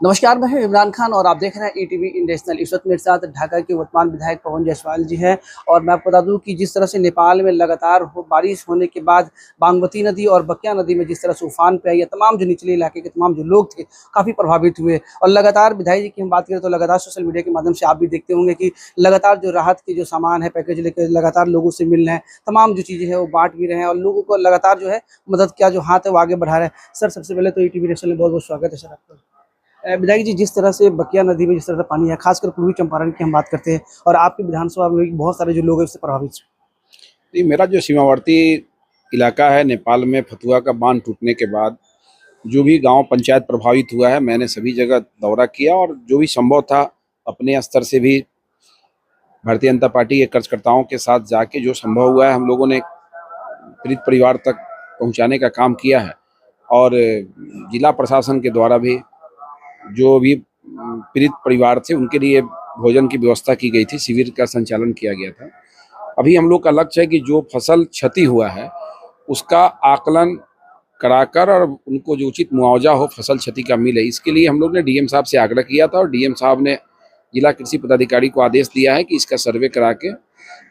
नमस्कार, मैं हूं इमरान खान और आप देख रहे हैं ईटीवी इंटरनेशनल। इस वक्त मेरे साथ ढाका के वर्तमान विधायक पवन जायसवाल जी हैं। और मैं आपको बता दूं कि जिस तरह से नेपाल में लगातार बारिश होने के बाद बागमती नदी और बकिया नदी में जिस तरह से उफान पे आई है, तमाम जो निचले इलाके के तमाम जो लोग थे काफ़ी प्रभावित हुए। और लगातार विधायक जी की हम बात करें तो लगातार सोशल मीडिया के माध्यम से आप भी देखते होंगे कि लगातार जो राहत के जो सामान है, पैकेज लेकर लगातार लोगों से मिल रहे हैं, तमाम जो चीज़ें हैं वो बांट भी रहे हैं और लोगों को लगातार जो है मदद का जो हाथ है वो आगे बढ़ा रहे हैं। सर, सबसे पहले तो ईटीवी नेशनल में बहुत बहुत स्वागत है सर आपका। विधायक जी, जिस तरह से बकिया नदी में जिस तरह से पानी है, खासकर पूर्वी चंपारण की हम बात करते हैं और आपकी विधानसभा में भी बहुत सारे जो लोग हैं उससे प्रभावित हैं। नहीं, मेरा जो सीमावर्ती इलाका है नेपाल में, फतुआ का बांध टूटने के बाद जो भी गांव पंचायत प्रभावित हुआ है, मैंने सभी जगह दौरा किया और जो भी संभव था अपने स्तर से भी भारतीय जनता पार्टी के कार्यकर्ताओं के साथ जाके जो संभव हुआ है हम लोगों ने पीड़ित परिवार तक पहुंचाने का काम किया है। और जिला प्रशासन के द्वारा भी जो भी पीड़ित परिवार थे उनके लिए भोजन की व्यवस्था की गई थी, शिविर का संचालन किया गया था। अभी हम लोग का लक्ष्य है कि जो फसल क्षति हुआ है उसका आकलन कराकर और उनको जो उचित मुआवजा हो फसल क्षति का मिले, इसके लिए हम लोग ने डीएम साहब से आग्रह किया था और डीएम साहब ने जिला कृषि पदाधिकारी को आदेश दिया है कि इसका सर्वे करा के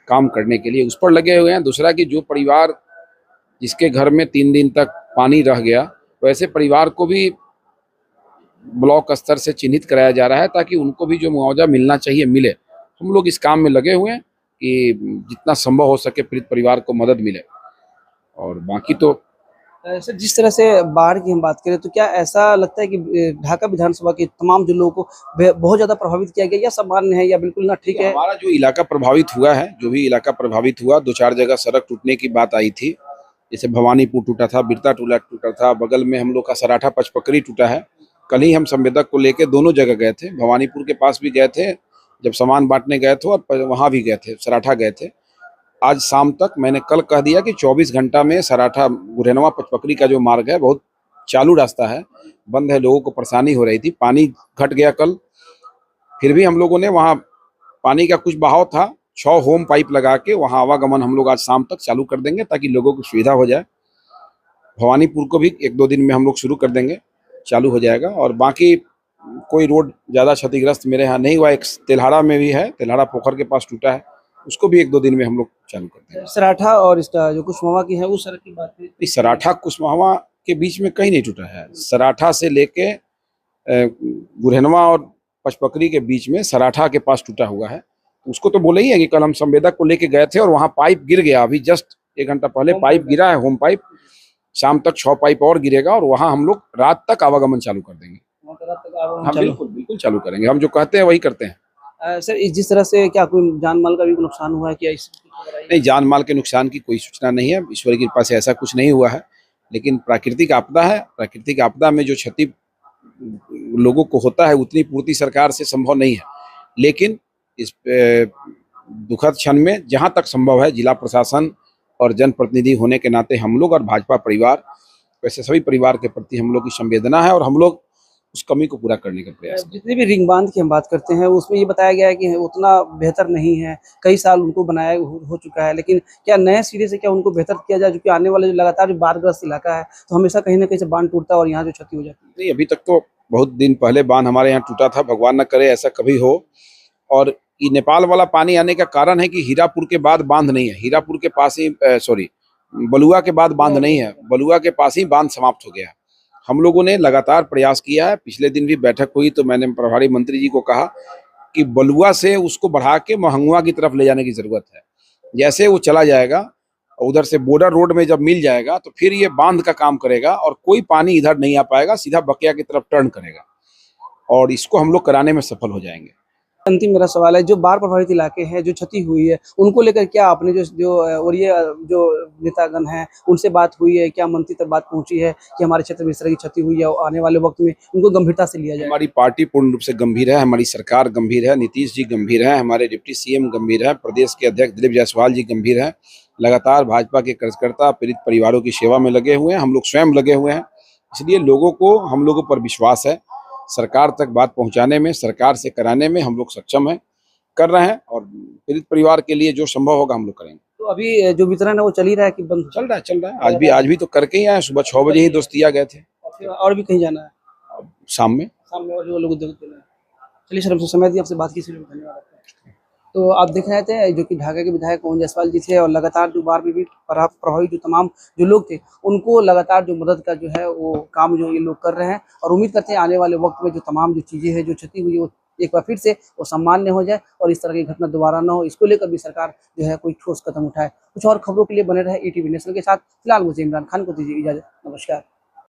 काम करने के लिए उस पर लगे हुए हैं। दूसरा कि जो परिवार जिसके घर में 3 दिन तक पानी रह गया, वैसे परिवार को भी ब्लॉक स्तर से चिन्हित कराया जा रहा है ताकि उनको भी जो मुआवजा मिलना चाहिए मिले। हम लोग इस काम में लगे हुए हैं कि जितना संभव हो सके पीड़ित परिवार को मदद मिले। और बाकी तो सर, जिस तरह से बाढ़ की हम बात करें तो क्या ऐसा लगता है कि ढाका विधानसभा के तमाम जो लोगों को बहुत ज़्यादा प्रभावित किया गया या सामान्य है या बिल्कुल ना ठीक है? हमारा जो इलाका प्रभावित हुआ है, जो भी इलाका प्रभावित हुआ, 2-4 जगह सड़क टूटने की बात आई थी। जैसे भवानीपुर टूटा था, बिरता टूटा था, बगल में हम लोग का सराठा पचपकरी टूटा है। कल ही हम संवेदक को लेके दोनों जगह गए थे, भवानीपुर के पास भी गए थे जब सामान बांटने गए थे और वहाँ भी गए थे, सराठा गए थे। आज शाम तक मैंने कल कह दिया कि 24 घंटा में सराठा गुरेनवा पचपकरी का जो मार्ग है बहुत चालू रास्ता है, बंद है, लोगों को परेशानी हो रही थी। पानी घट गया कल, फिर भी हम लोगों ने वहाँ पानी का कुछ बहाव था, 6 होम पाइप लगा के वहाँ आवागमन हम लोग आज शाम तक चालू कर देंगे ताकि लोगों को सुविधा हो जाए। भवानीपुर को भी 1-2 दिन में हम लोग शुरू कर देंगे, चालू हो जाएगा। और बाकी कोई रोड ज़्यादा क्षतिग्रस्त मेरे यहाँ नहीं हुआ। एक तेल्हाड़ा में भी है, तेल्हाड़ा पोखर के पास टूटा है, उसको भी 1-2 दिन में हम लोग चालू कर देंगे। सराठा और इसका जो कुशमावा की है उस सड़क की बात है? इस सराठा कुशमावा के बीच में कहीं नहीं टूटा है। सराठा से लेके गुरहनवा और पचपकरी के बीच में सराठा के पास टूटा हुआ है। उसको तो बोले ही है कि कल हम संवेदक को लेके गए थे और वहाँ पाइप गिर गया, अभी जस्ट 1 घंटा पहले पाइप गिरा है, होम पाइप। शाम तक 6 पाइप और गिरेगा और वहाँ हम लोग रात तक आवागमन चालू कर देंगे। हाँ, बिल्कुल बिल्कुल चालू करेंगे, हम जो कहते हैं वही करते हैं। सर, जिस तरह से क्या कोई जान माल का भी नुकसान हुआ है क्या? नहीं, जान माल के नुकसान की कोई सूचना नहीं है, ईश्वर की कृपा से ऐसा कुछ नहीं हुआ है। लेकिन प्राकृतिक आपदा है, प्राकृतिक आपदा में जो क्षति लोगों को होता है उतनी पूर्ति सरकार से संभव नहीं है। लेकिन इस दुखद क्षण में जहाँ तक संभव है जिला प्रशासन और जनप्रतिनिधि होने के नाते हम लोग और भाजपा परिवार, वैसे सभी परिवार के प्रति हम लोग की संवेदना है और हम लोग उस कमी को पूरा करने का प्रयास। जितने भी रिंग बांध की हम बात करते हैं उसमें ये बताया गया है कि उतना बेहतर नहीं है, कई साल उनको बनाया हो चुका है, लेकिन क्या नए सिरे से क्या उनको बेहतर किया जाए? क्योंकि आने वाले जो लगातार जो बाढ़ग्रस्त इलाका है तो हमेशा कहीं ना कहीं से बांध टूटता है और यहाँ जो क्षति हो जाती है। नहीं, अभी तक तो बहुत दिन पहले बांध हमारे यहाँ टूटा था, भगवान न करे ऐसा कभी हो। और ये नेपाल वाला पानी आने का कारण है कि हीरापुर के बाद बांध नहीं है, हीरापुर के पास ही बलुआ के बाद बांध नहीं है, बलुआ के पास ही बांध समाप्त हो गया है। हम लोगों ने लगातार प्रयास किया है, पिछले दिन भी बैठक हुई तो मैंने प्रभारी मंत्री जी को कहा कि बलुआ से उसको बढ़ा के महंगुआ की तरफ ले जाने की जरूरत है। जैसे वो चला जाएगा उधर से बॉर्डर रोड में जब मिल जाएगा तो फिर ये बांध का काम करेगा और कोई पानी इधर नहीं आ पाएगा, सीधा बकिया की तरफ टर्न करेगा और इसको हम लोग कराने में सफल हो जाएंगे। अंतिम मेरा सवाल है, जो बाढ़ प्रभावित इलाके हैं, जो क्षति हुई है, उनको लेकर क्या आपने और ये जो नेतागण हैं उनसे बात हुई है? क्या मंत्री तक बात पहुंची है कि हमारे क्षेत्र में इस तरह की क्षति हुई है और आने वाले वक्त में उनको गंभीरता से लिया जाए? हमारी पार्टी पूर्ण रूप से गंभीर है, हमारी सरकार गंभीर है, नीतीश जी गंभीर है, हमारे डिप्टी सीएम गंभीर है, प्रदेश के अध्यक्ष दिलीप जायसवाल जी गंभीर है। लगातार भाजपा के कार्यकर्ता पीड़ित परिवारों की सेवा में लगे हुए हैं, हम लोग स्वयं लगे हुए हैं। इसलिए लोगों को हम लोगों पर विश्वास है, सरकार तक बात पहुंचाने में, सरकार से कराने में हम लोग सक्षम हैं, कर रहे हैं और पीड़ित परिवार के लिए जो संभव होगा हम लोग करेंगे। तो अभी जो वितरण है वो चल ही रहा है कि बंद? चल रहा है। आज भी तो करके ही आए, सुबह 6 बजे ही दोस्तिया गए थे। और भी कहीं जाना है? शाम में सामने और जो लोग उद्योग कर रहे हैं। चलिए सर, हमसे समय दिया, आपसे बात की, इसलिए धन्यवाद आपका। तो आप देख रहे थे जो कि ढाका के विधायक पवन जायसवाल जी थे, और लगातार जो बाढ़ में भी प्रभावित जो तमाम जो लोग थे, उनको लगातार जो मदद का जो है वो काम जो ये लोग कर रहे हैं, और उम्मीद करते हैं आने वाले वक्त में जो तमाम जो चीज़ें हैं, जो क्षति हुई है, वो एक बार फिर से वो सामान्य हो जाए और इस तरह की घटना दोबारा ना हो। इसको लेकर भी सरकार जो है कोई ठोस कदम उठाए। कुछ और खबरों के लिए बने रहे ईटीवी नेशनल के साथ। फिलहाल मुझे इमरान खान को दीजिए इजाज़त। नमस्कार।